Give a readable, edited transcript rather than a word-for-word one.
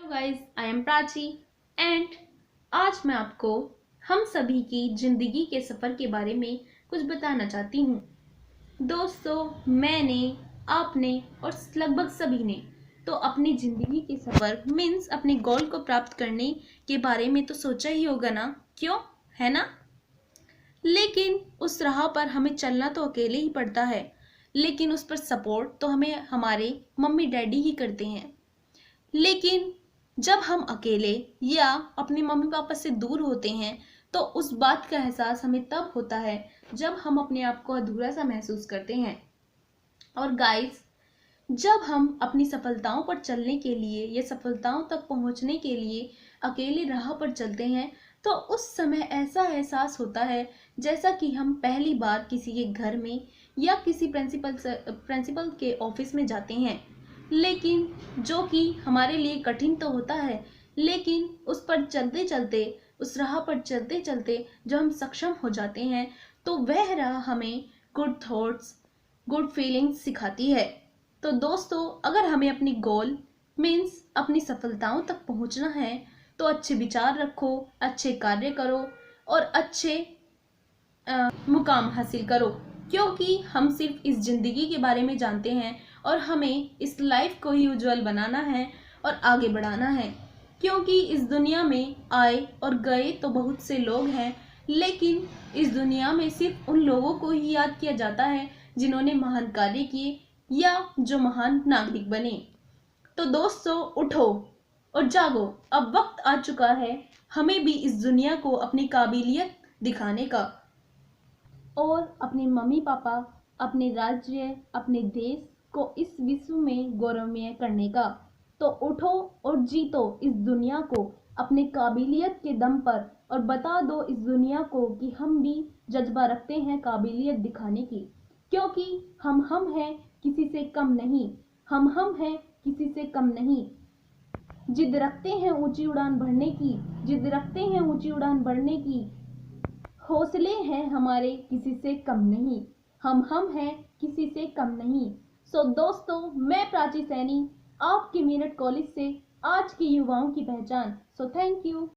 Guys, I am Prachi and आज मैं आपको हम सभी की जिंदगी के सफर के बारे में कुछ बताना चाहती हूँ। दोस्तों, मैंने, आपने और लगभग सभी ने तो अपनी जिंदगी के सफर मीन्स अपने गोल को प्राप्त करने के बारे में तो सोचा ही होगा ना, क्यों, है ना। लेकिन उस राह पर हमें चलना तो अकेले ही पड़ता है, लेकिन उस पर सपोर्ट तो हमें हमारे मम्मी डैडी ही करते हैं। लेकिन जब हम अकेले या अपने मम्मी पापा से दूर होते हैं तो उस बात का एहसास हमें तब होता है जब हम अपने आप को अधूरा सा महसूस करते हैं। और गाइस, जब हम अपनी सफलताओं पर चलने के लिए या सफलताओं तक पहुंचने के लिए अकेले राह पर चलते हैं तो उस समय ऐसा एहसास होता है जैसा कि हम पहली बार किसी के घर में या किसी प्रिंसिपल के ऑफिस में जाते हैं, लेकिन जो कि हमारे लिए कठिन तो होता है, लेकिन उस पर चलते चलते, उस राह पर चलते चलते जो हम सक्षम हो जाते हैं तो वह राह हमें गुड थॉट्स, गुड फीलिंग्स सिखाती है। तो दोस्तों, अगर हमें अपनी गोल मीन्स अपनी सफलताओं तक पहुंचना है तो अच्छे विचार रखो, अच्छे कार्य करो और अच्छे मुकाम हासिल करो, क्योंकि हम सिर्फ इस जिंदगी के बारे में जानते हैं और हमें इस लाइफ को ही उज्जवल बनाना है और आगे बढ़ाना है। क्योंकि इस दुनिया में आए और गए तो बहुत से लोग हैं, लेकिन इस दुनिया में सिर्फ उन लोगों को ही याद किया जाता है जिन्होंने महान कार्य किए या जो महान नागरिक बने। तो दोस्तों, उठो और जागो, अब वक्त आ चुका है हमें भी इस दुनिया को अपनी काबिलियत दिखाने का और अपने मम्मी पापा, अपने राज्य, अपने देश को इस विश्व में गौरवमय करने का। तो उठो और जीतो इस दुनिया को अपने काबिलियत के दम पर और बता दो इस दुनिया को कि हम भी जज्बा रखते हैं काबिलियत दिखाने की, क्योंकि हम हैं, किसी से कम नहीं। हम हैं, किसी से कम नहीं। जिद रखते हैं ऊंची उड़ान भरने की, जिद रखते हैं ऊंची उड़ान भरने की। हौसले हैं हमारे, किसी से कम नहीं। हम हैं, किसी से कम नहीं। सो दोस्तों, मैं प्राची सैनी, आपके मेरठ कॉलेज से आज के युवाओं की पहचान। So thank you.